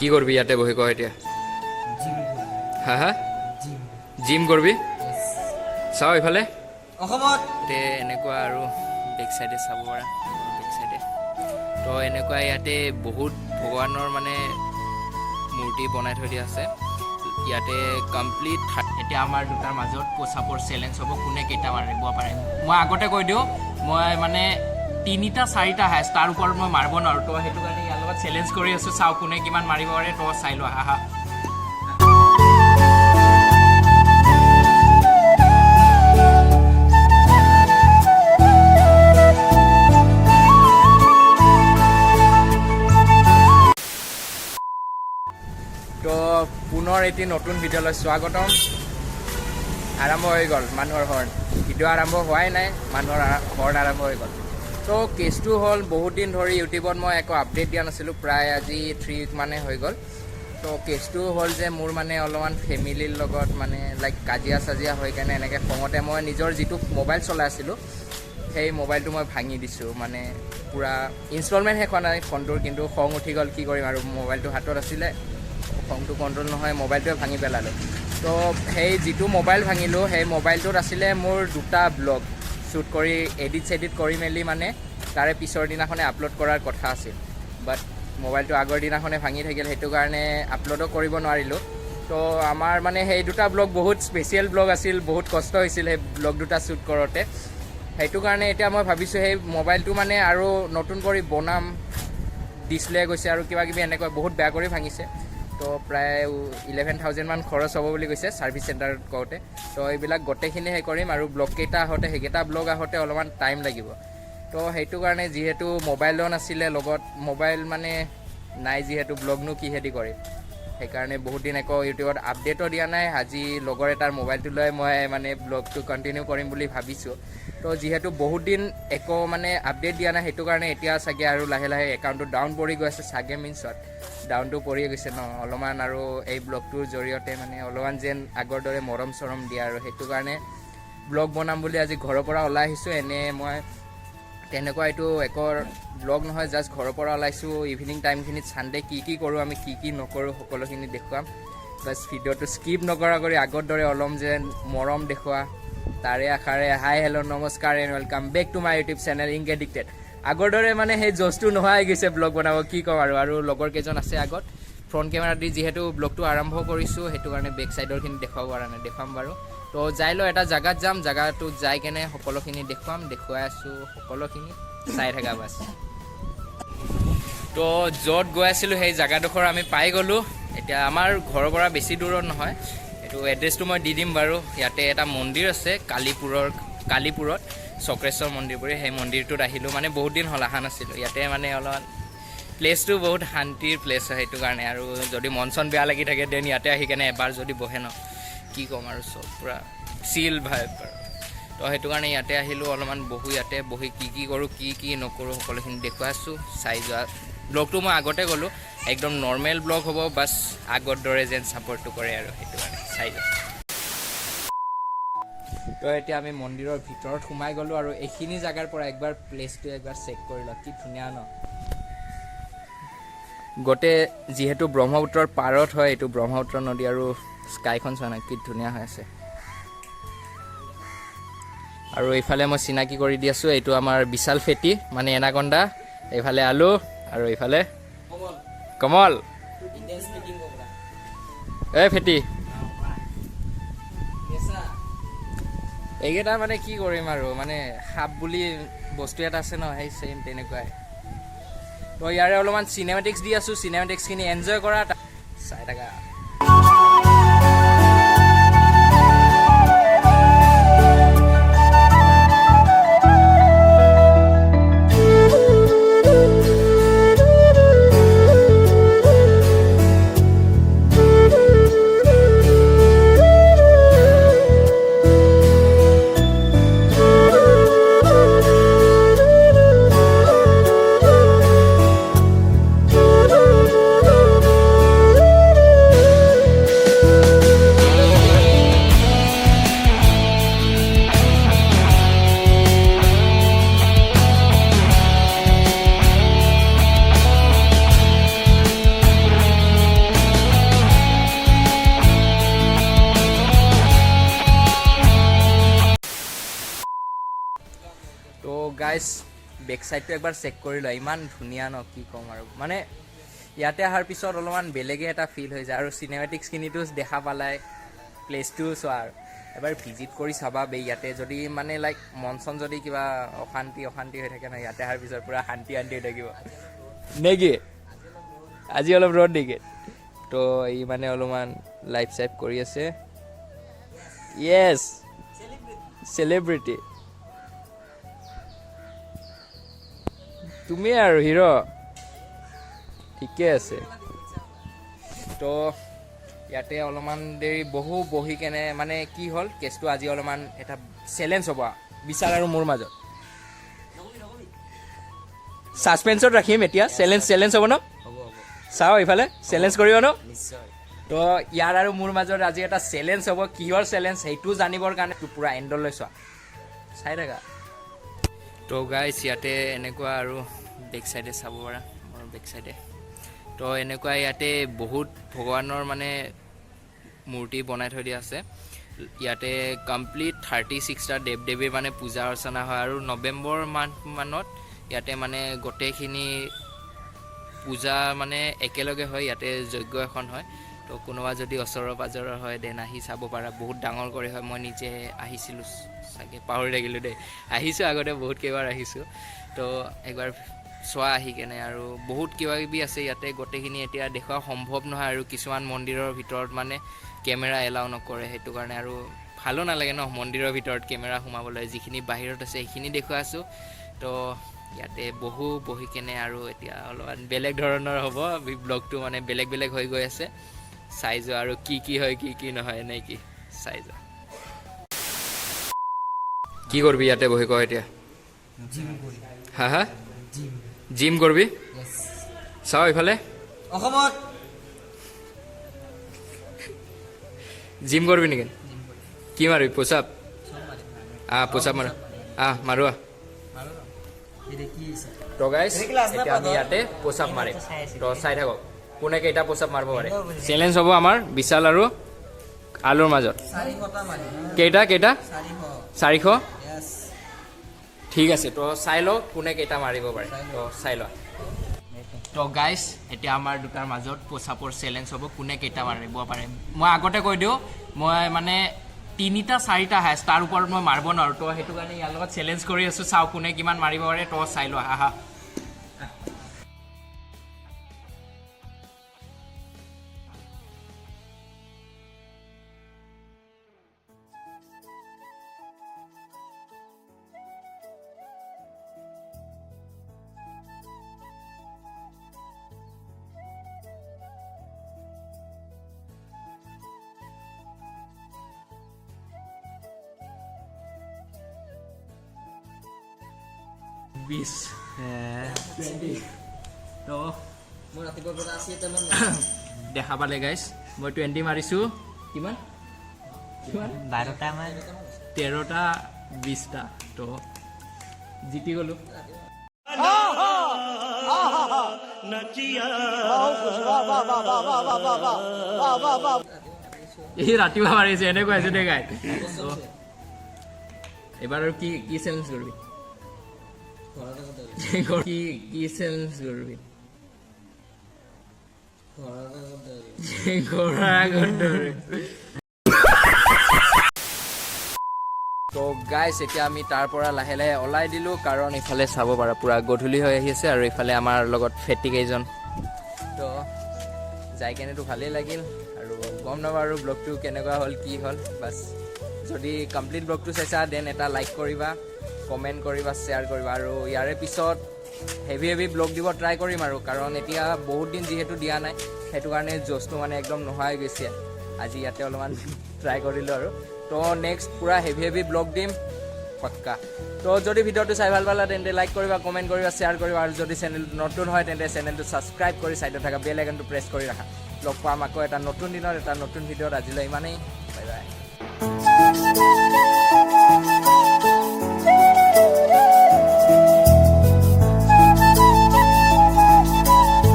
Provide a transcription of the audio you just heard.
কি কৰবি ইয়াতে বহি ক এতিয়া হা হা জিম কৰবি চাও ইফালে অসমত এনেকুৱা আৰু বেক চাইডে চাব পাৰা বেক চাইডে তো এনেকুৱা ইয়াতে বহুত ভগৱানৰ মানে মূৰ্তি বনাই থৈ দিয়া আছে ইয়াতে কমপ্লিট এতিয়া আমাৰ দুটাৰ মাজত পোচাপৰ চেলেঞ্জ হ'ব কোনে কেইটা মাৰিব পাৰে মই আগতে কৈ দিওঁ মই মানে 3টা 4টা হাইছ তাৰ ওপৰত মই মাৰিব নোৱাৰোঁ তো সেইটো কাৰণে ইয়াৰ লগত চেলেঞ্জ কৰি আছোঁ চাওঁ কোনে কিমান মাৰিব পাৰে তো চাই লোৱা আহা তো পুনৰ এটি নতুন ভিডিঅ'লৈ স্বাগতম আৰম্ভ হৈ গ'ল মানুহৰ হৰ্ণ ভিডিঅ' আৰম্ভ হোৱাই নাই মানুহৰ হৰ্ণ আৰম্ভ হৈ গ'ল তো কেছটো হ'ল বহুত দিন ধৰি ইউটিউবত মই একো আপডেট দিয়া নাছিলোঁ প্ৰায় আজি 3 উইক মানে হৈ গ'ল তো কেছটো হ'ল যে মোৰ মানে অলপমান ফেমিলিৰ লগত মানে লাইক কাজিয়া চাজিয়া হৈ কেনে এনেকৈ খঙতে মই নিজৰ যিটো মোবাইল চলাই আছিলোঁ সেই মোবাইলটো মই ভাঙি দিছোঁ মানে পূৰা ইনষ্টলমেণ্ট শেষ হোৱা নাই ফোনটোৰ কিন্তু খং উঠি গ'ল কি কৰিম আৰু মোবাইলটো হাতত আছিলে খংটো কণ্ট্ৰল নহয় মোবাইলটোৱে ভাঙি পেলালোঁ তো সেই যিটো মোবাইল ভাঙিলোঁ সেই মোবাইলটোত আছিলে মোৰ 2টা ব্লগ শ্বুট কৰি এডিট কৰি মেলি মানে তাৰে পিছৰ দিনাখনে আপলোড কৰাৰ কথা আছিল বাট মোবাইলটো আগৰ দিনাখনে ভাঙি থাকিল সেইটো কাৰণে আপলোডো কৰিব নোৱাৰিলোঁ তো আমাৰ মানে সেই 2টা ব্লগ বহুত স্পেচিয়েল ব্লগ আছিল বহুত কষ্ট হৈছিল সেই ব্লগ 2টা শ্বুট কৰোঁতে সেইটো কাৰণে এতিয়া মই ভাবিছোঁ সেই মোবাইলটো মানে আৰু নতুন কৰি বনাম ডিছপ্লে গৈছে আৰু কিবা কিবি এনেকৈ বহুত বেয়া কৰি ভাঙিছে তো প্ৰায় 11,000 মান খৰচ হ'ব বুলি কৈছে ছাৰ্ভিচ চেণ্টাৰত কওঁতে তো এইবিলাক গোটেইখিনি সেই কৰিম আৰু ব্লগকেইটা আহোঁতে সেইকেইটা ব্লগ আহোঁতে অলপমান টাইম লাগিব তো সেইটো কাৰণে যিহেতু মোবাইলো নাছিলে লগত মোবাইল মানে নাই যিহেতু ব্লগনো কিহেদি কৰিম সেইকাৰণে বহুত দিন একো ইউটিউবত আপডেটো দিয়া নাই আজি লগৰ এটাৰ মোবাইলটো লৈ মই মানে ব্লগটো কণ্টিনিউ কৰিম বুলি ভাবিছোঁ তো যিহেতু বহুত দিন একো মানে আপডেট দিয়া নাই সেইটো কাৰণে এতিয়া চাগে আৰু লাহে লাহে একাউণ্টটো ডাউন পৰি গৈ আছে চাগে মিনছত ডাউনটো পৰি গৈছে ন অলপমান আৰু এই ব্লগটোৰ জৰিয়তে মানে অলপমান যেন আগৰ দৰে মৰম চৰম দিয়া আৰু সেইটো কাৰণে ব্লগ বনাম বুলি আজি ঘৰৰ পৰা ওলাই আহিছোঁ এনেই মই তেনেকুৱা এইটো একৰ ব্লগ নহয় জাষ্ট ঘৰৰ পৰা ওলাইছোঁ ইভিনিং টাইমখিনিত ছানডে কি কৰোঁ আমি কি নকৰোঁ সকলোখিনি দেখুৱাম বাছ ভিডিঅ'টো স্কিপ নকৰা কৰি আগৰ দৰে অলপ যেন মৰম দেখুওৱা তাৰে আশাৰে হাই হেল্ল' নমস্কাৰ and welcome back to my YouTube channel ইনকাড্ডিক্টেড আগৰ দৰে মানে সেই জজটো নোহোৱা হৈ গৈছে ব্লগ বনাব কি ক'ম আৰু লগৰ কেইজন আছে আগত ফ্ৰণ্ট কেমেৰা দি যিহেতু ব্লগটো আৰম্ভ কৰিছোঁ সেইটো কাৰণে বেক চাইডৰখিনি দেখুৱাব পৰা নাই দেখুৱাম বাৰু তো যাই লওঁ এটা জেগাত যাম জেগাটোত যাই কেনে সকলোখিনি দেখুৱাই আছোঁ সকলোখিনি চাই থাকা বাছ তো য'ত গৈ আছিলোঁ সেই জেগাডোখৰ আমি পাই গ'লোঁ এতিয়া আমাৰ ঘৰৰ পৰা বেছি দূৰত নহয় এইটো এড্ৰেছটো মই দি দিম বাৰু ইয়াতে এটা মন্দিৰ আছে কালিপুৰত চক্ৰেশ্বৰ মন্দিৰ বুলি সেই মন্দিৰটোত আহিলোঁ মানে বহুত দিন হ'ল অহা নাছিলোঁ ইয়াতে মানে অলপমান প্লেচটো বহুত শান্তিৰ প্লেচ হয় সেইটো কাৰণে আৰু যদি মন চন বেয়া লাগি থাকে দেন ইয়াতে আহি কেনে এবাৰ যদি বহে ন কি ক'ম আৰু চব পূৰা চিল ভাইব আৰু তো সেইটো কাৰণে ইয়াতে আহিলোঁ অলপমান ইয়াতে বহি কি কৰোঁ কি নকৰোঁ সকলোখিনি দেখুৱাই আছোঁ চাই যোৱা ব্লগটো মই আগতে গ'লোঁ একদম নৰ্মেল ব্লগ হ'ব বাছ আগৰ দৰে যেন ছাপৰ্টটো কৰে আৰু সেইটো কাৰণে চাই যোৱা তো এতিয়া আমি মন্দিৰৰ ভিতৰত সোমাই গ'লোঁ আৰু এইখিনি জেগাৰ পৰা একবাৰ প্লেচটো একবাৰ চেক কৰি লওঁ কি ধুনীয়া ন গোটেই যিহেতু ব্ৰহ্মপুত্ৰৰ পাৰত হয় এইটো ব্ৰহ্মপুত্ৰ নদী আৰু স্কাইখন চোৱা নাই কি ধুনীয়া হৈ আছে আৰু এইফালে মই চিনাকি কৰি দি আছোঁ এইটো আমাৰ বিশাল ফেটি মানে এনাকণ্ডা এইফালে আলু আৰু এইফালে কমল এই ফেটি এইকেইটা মানে কি কৰিম আৰু মানে সাপ বুলি বস্তু এটা আছে ন সেই ছেইম তেনেকুৱাই তো ইয়াৰে অলপমান চিনেমেটিক্স দি আছোঁ চিনেমেটিক্সখিনি এনজয় কৰা চাই থাকা গাইজ বেক চাইডটো একবাৰ চেক কৰি লোৱা, ইমান ধুনীয়া ন কি ক'ম আৰু। মানে ইয়াতে অহাৰ পিছত অলপমান বেলেগে এটা ফিল হৈ যায় আৰু চিনেমেটিক্সখিনিতো দেখা পালাই, প্লেচটো চোৱা আৰু এবাৰ ভিজিট কৰি চাবা বে। ইয়াতে যদি মানে লাইক মন চন যদি কিবা অশান্তি হৈ থাকে ন, ইয়াতে অহাৰ পিছত পূৰা শান্তি হৈ থাকিব নেকি? আজি অলপ ৰ'দ নেকি? তো ই মানে অলপমান লাইফ চাইফ কৰি আছে। য়েছ, চেলিব্ৰিটি তুমি আৰু হিৰ', ঠিকে আছে। তো ইয়াতে অলপমান দেৰি বহি কেনে মানে কি হ'ল কেছটো আজি অলপমান এটা চেলেঞ্জ হ'ব বিশাল আৰু মোৰ মাজত। ছাছপেন্সত ৰাখিম এতিয়া, চেলেঞ্জ হ'ব ন? চাওঁ এইফালে চেলেঞ্জ কৰিব ন? তো ইয়াৰ আৰু মোৰ মাজত আজি এটা চেলেঞ্জ হ'ব। কিহৰ চেলেঞ্জ সেইটো জানিবৰ কাৰণে পূৰা এণ্ডলৈ চোৱা, চাই থাকা। তো গাইজ ইয়াতে এনেকুৱা আৰু বেক চাইডে চাব পাৰা, মোৰ বেক চাইডে তো এনেকুৱা ইয়াতে বহুত ভগৱানৰ মানে মূৰ্তি বনাই থৈ দিয়া আছে। ইয়াতে কমপ্লিট 36টা দেৱ দেৱীৰ মানে পূজা অৰ্চনা হয় আৰু নৱেম্বৰ মানত ইয়াতে মানে গোটেইখিনি পূজা মানে একেলগে হয়। ইয়াতে যজ্ঞ এখন হয়। তো কোনোবা যদি ওচৰৰ পাজৰৰ হয় দেন আহি চাব পাৰা, বহুত ডাঙৰ কৰি হয়। মই নিজে আহিছিলোঁ, চাগে পাহৰি থাকিলোঁ দেই, আহিছোঁ আগতে বহুত কেইবাৰ আহিছোঁ। তো একবাৰ চোৱা আহি কেনে, আৰু বহুত কিবা কিবি আছে ইয়াতে, গোটেইখিনি এতিয়া দেখুওৱা সম্ভৱ নহয় আৰু কিছুমান মন্দিৰৰ ভিতৰত মানে কেমেৰা এলাউ নকৰে, সেইটো কাৰণে আৰু ভালো নালাগে ন মন্দিৰৰ ভিতৰত কেমেৰা সোমাবলৈ। যিখিনি বাহিৰত আছে সেইখিনি দেখুৱাই আছোঁ। তো ইয়াতে বহি কেনে আৰু এতিয়া অলপমান বেলেগ ধৰণৰ হ'ব ব্লগটো, মানে বেলেগ হৈ গৈ আছে। চাই যোৱা আৰু কি হয় কি নহয় নে কি চাই যোৱা। কি কৰিবি ইয়াতে বহি ক এতিয়া? হা জিম কৰিবি? চাওঁ এইফালে অসমত জিম কৰিবি নেকি? কি মাৰিবি? পুচাপ? পুচাপ মাৰোৱা। তো গাইজ এতিয়া আমি ইয়াতে পুচাপ মাৰিম, তো চাই থাকক কোনে কেইটা পুচাপ মাৰিব পাৰে। চেলেঞ্জ হ'ব আমাৰ বিশাল আৰু আলুৰ মাজত। কেইটা 400? ঠিক আছে, তো চাই লওঁ কোনে কেইটা মাৰিব পাৰে, তো চাই লোৱা। তো গাইজ এতিয়া আমাৰ দুটাৰ মাজত পুচাপৰ চেলেঞ্জ হ'ব, কোনে কেইটা মাৰিব পাৰে। মই আগতে কৈ দিওঁ, মই মানে 3টা 4টা হায়েষ্ট, তাৰ ওপৰত মই মাৰিব নোৱাৰোঁ। তো সেইটো কাৰণে ইয়াৰ লগত চেলেঞ্জ কৰি আছোঁ, চাওঁ কোনে কিমান মাৰিব পাৰে। তো চাই লোৱা, আহা। তো মোৰ ৰাতিপুৱাৰ পৰা 80টামান দেখা পালে গাইজ, মই 20 মাৰিছোঁ। কিমান 12টা মান 13টা 20টা, তো জিতি গ'লোঁ। এই ৰাতিপুৱা মাৰিছে এনেকুৱা হৈছে দে গাই। এইবাৰ আৰু কি চেলেঞ্জ কৰিবি? কি চেলেঞ্জ কৰিবি? তো গাইজ এতিয়া আমি তাৰ পৰা লাহে লাহে ওলাই দিলোঁ, কাৰণ ইফালে চাব পাৰা পূৰা গধূলি হৈ আহি আছে আৰু ইফালে আমাৰ লগত ফেটি কেইজন। তো যাই কেনেতো ভালেই লাগিল আৰু গম নাপাওঁ আৰু ব্লগটো কেনেকুৱা হ'ল কি হ'ল। বাছ যদি কমপ্লিট ব্লগটো চাইছা দেন এটা লাইক কৰিবা, কমেণ্ট কৰিবা, শ্বেয়াৰ কৰিবা, আৰু ইয়াৰে পিছত হেভি ব্লগ দিব ট্ৰাই কৰিম আৰু, কাৰণ এতিয়া বহুত দিন যিহেতু দিয়া নাই, সেইটো কাৰণে জ'চটো মানে একদম নোহোৱা হৈ গৈছে। আজি ইয়াতে অলপমান ট্ৰাই কৰিলোঁ আৰু, তো নেক্সট পূৰা হেভি ব্লগ দিম পক্কা। তো যদি ভিডিঅ'টো চাই ভাল পালা তেন্তে লাইক কৰিবা, কমেণ্ট কৰিবা, শ্বেয়াৰ কৰিবা, আৰু যদি চেনেল নতুন হয় তেন্তে চেনেলটো ছাবস্ক্ৰাইব কৰি ছাইডত থকা বেল আইকনটো প্ৰেছ কৰি ৰাখা। লগ পাম আকৌ এটা নতুন দিনত এটা নতুন ভিডিঅ'ত। আজিলৈ ইমানেই।